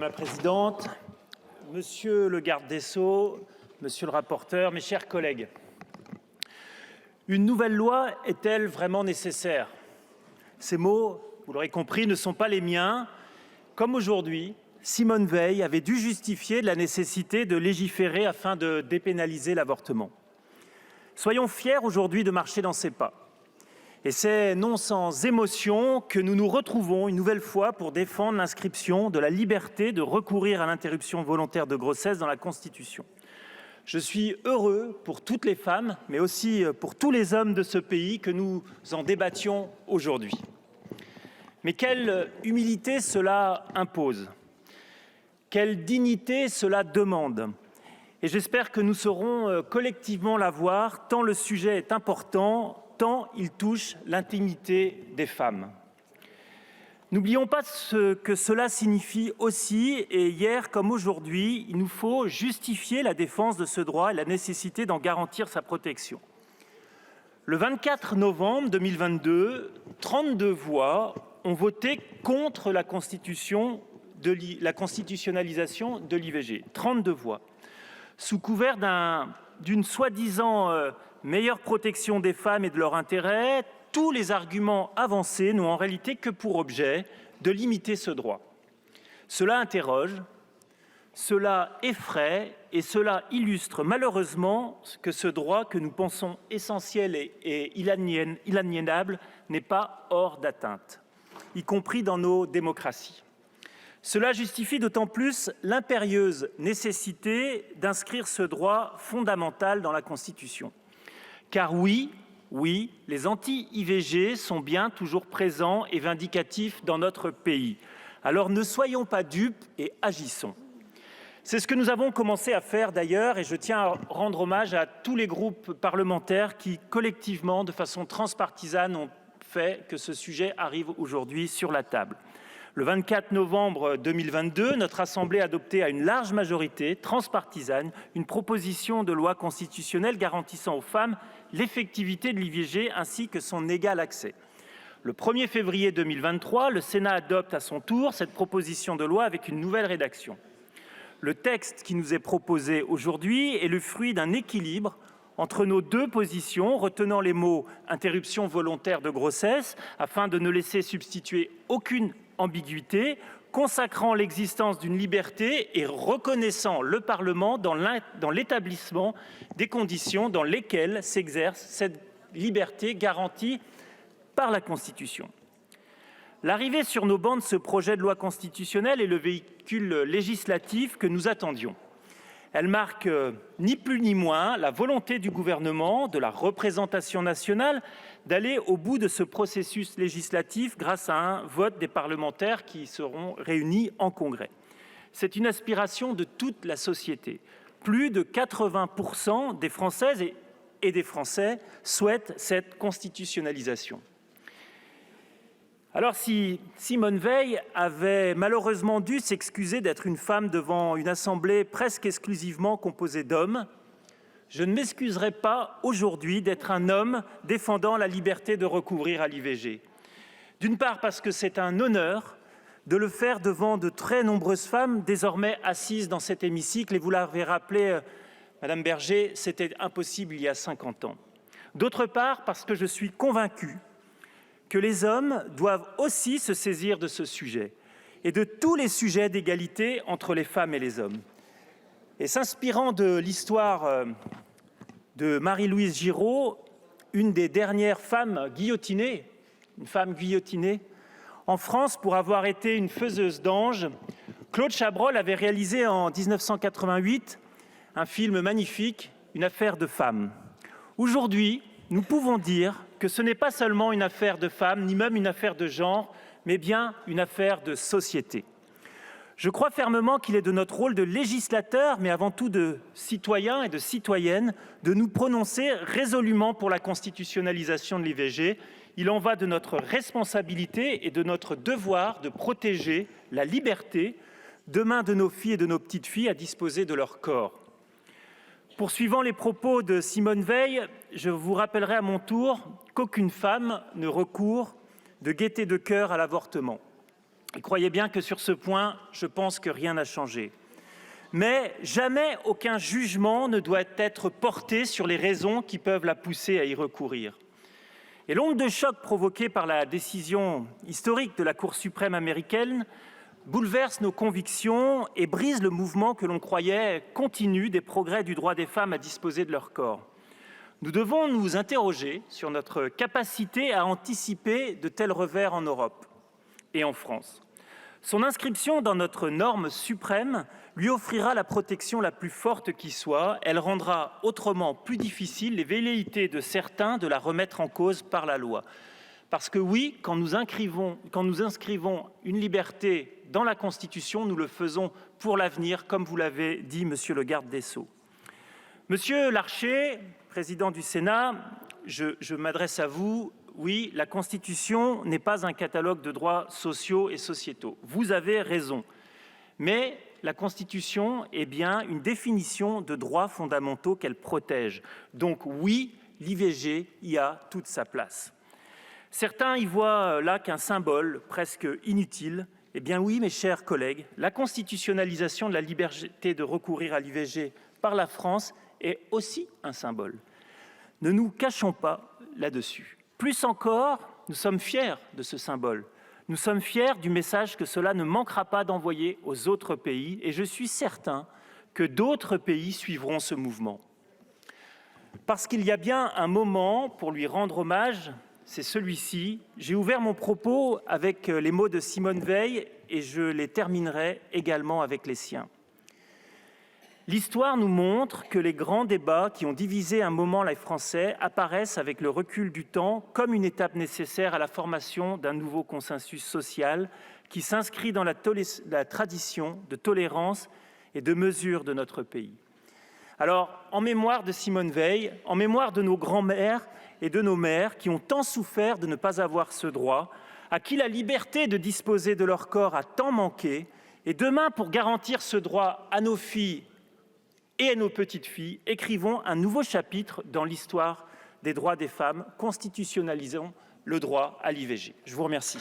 Madame la présidente, monsieur le garde des Sceaux, monsieur le rapporteur, mes chers collègues, une nouvelle loi est-elle vraiment nécessaire? Ces mots, vous l'aurez compris, ne sont pas les miens. Comme aujourd'hui, Simone Veil avait dû justifier de la nécessité de légiférer afin de dépénaliser l'avortement. Soyons fiers aujourd'hui de marcher dans ses pas. Et c'est non sans émotion que nous nous retrouvons une nouvelle fois pour défendre l'inscription de la liberté de recourir à l'interruption volontaire de grossesse dans la Constitution. Je suis heureux pour toutes les femmes, mais aussi pour tous les hommes de ce pays que nous en débattions aujourd'hui. Mais quelle humilité cela impose, quelle dignité cela demande. Et j'espère que nous saurons collectivement l'avoir, tant le sujet est important, tant il touche l'intimité des femmes. N'oublions pas ce que cela signifie aussi, et hier comme aujourd'hui, il nous faut justifier la défense de ce droit et la nécessité d'en garantir sa protection. Le 24 novembre 2022, 32 voix ont voté contre la constitutionnalisation de l'IVG. 32 voix. Sous couvert d'une soi-disant meilleure protection des femmes et de leurs intérêts, tous les arguments avancés n'ont en réalité que pour objet de limiter ce droit. Cela interroge, cela effraie et cela illustre malheureusement que ce droit que nous pensons essentiel et inaliénable n'est pas hors d'atteinte, y compris dans nos démocraties. Cela justifie d'autant plus l'impérieuse nécessité d'inscrire ce droit fondamental dans la Constitution. Car oui, les anti-IVG sont bien toujours présents et vindicatifs dans notre pays. Alors ne soyons pas dupes et agissons. C'est ce que nous avons commencé à faire d'ailleurs, et je tiens à rendre hommage à tous les groupes parlementaires qui, collectivement, de façon transpartisane, ont fait que ce sujet arrive aujourd'hui sur la table. Le 24 novembre 2022, notre Assemblée adoptait à une large majorité transpartisane une proposition de loi constitutionnelle garantissant aux femmes l'effectivité de l'IVG ainsi que son égal accès. Le 1er février 2023, le Sénat adopte à son tour cette proposition de loi avec une nouvelle rédaction. Le texte qui nous est proposé aujourd'hui est le fruit d'un équilibre entre nos deux positions, retenant les mots « interruption volontaire de grossesse » afin de ne laisser substituer aucune ambiguïté, consacrant l'existence d'une liberté et reconnaissant le Parlement dans l'établissement des conditions dans lesquelles s'exerce cette liberté garantie par la Constitution. L'arrivée sur nos bancs de ce projet de loi constitutionnelle est le véhicule législatif que nous attendions. Elle marque ni plus ni moins la volonté du gouvernement, de la représentation nationale, d'aller au bout de ce processus législatif grâce à un vote des parlementaires qui seront réunis en congrès. C'est une aspiration de toute la société. Plus de 80% des Françaises et des Français souhaitent cette constitutionnalisation. Alors si Simone Veil avait malheureusement dû s'excuser d'être une femme devant une assemblée presque exclusivement composée d'hommes, je ne m'excuserai pas aujourd'hui d'être un homme défendant la liberté de recourir à l'IVG. D'une part parce que c'est un honneur de le faire devant de très nombreuses femmes désormais assises dans cet hémicycle, et vous l'avez rappelé, Madame Berger, c'était impossible il y a 50 ans. D'autre part parce que je suis convaincu que les hommes doivent aussi se saisir de ce sujet et de tous les sujets d'égalité entre les femmes et les hommes. Et s'inspirant de l'histoire de Marie-Louise Giraud, une des dernières femmes guillotinées, en France pour avoir été une faiseuse d'anges, Claude Chabrol avait réalisé en 1988 un film magnifique, Une affaire de femme. Aujourd'hui, nous pouvons dire que ce n'est pas seulement une affaire de femmes, ni même une affaire de genre, mais bien une affaire de société. Je crois fermement qu'il est de notre rôle de législateur, mais avant tout de citoyens et de citoyennes, de nous prononcer résolument pour la constitutionnalisation de l'IVG. Il en va de notre responsabilité et de notre devoir de protéger la liberté, demain de nos filles et de nos petites filles à disposer de leur corps. Poursuivant les propos de Simone Veil, je vous rappellerai à mon tour qu'aucune femme ne recourt de gaieté de cœur à l'avortement. Et croyez bien que sur ce point, je pense que rien n'a changé. Mais jamais aucun jugement ne doit être porté sur les raisons qui peuvent la pousser à y recourir. Et l'onde de choc provoquée par la décision historique de la Cour suprême américaine bouleverse nos convictions et brise le mouvement que l'on croyait continu des progrès du droit des femmes à disposer de leur corps. Nous devons nous interroger sur notre capacité à anticiper de tels revers en Europe et en France. Son inscription dans notre norme suprême lui offrira la protection la plus forte qui soit. Elle rendra autrement plus difficile les velléités de certains de la remettre en cause par la loi. Parce que oui, quand nous inscrivons une liberté dans la Constitution, nous le faisons pour l'avenir, comme vous l'avez dit, monsieur le garde des Sceaux. Monsieur Larcher, président du Sénat, je m'adresse à vous. Oui, la Constitution n'est pas un catalogue de droits sociaux et sociétaux. Vous avez raison. Mais la Constitution est bien une définition de droits fondamentaux qu'elle protège. Donc oui, l'IVG y a toute sa place. Certains y voient là qu'un symbole presque inutile. Eh bien oui, mes chers collègues, la constitutionnalisation de la liberté de recourir à l'IVG par la France est aussi un symbole. Ne nous cachons pas là-dessus. Plus encore, nous sommes fiers de ce symbole. Nous sommes fiers du message que cela ne manquera pas d'envoyer aux autres pays et je suis certain que d'autres pays suivront ce mouvement. Parce qu'il y a bien un moment pour lui rendre hommage, c'est celui-ci. J'ai ouvert mon propos avec les mots de Simone Veil et je les terminerai également avec les siens. L'histoire nous montre que les grands débats qui ont divisé un moment les Français apparaissent avec le recul du temps comme une étape nécessaire à la formation d'un nouveau consensus social qui s'inscrit dans la tradition de tolérance et de mesure de notre pays. Alors, en mémoire de Simone Veil, en mémoire de nos grands-mères et de nos mères qui ont tant souffert de ne pas avoir ce droit, à qui la liberté de disposer de leur corps a tant manqué, et demain, pour garantir ce droit à nos filles et à nos petites filles, écrivons un nouveau chapitre dans l'histoire des droits des femmes, constitutionnalisons le droit à l'IVG. Je vous remercie.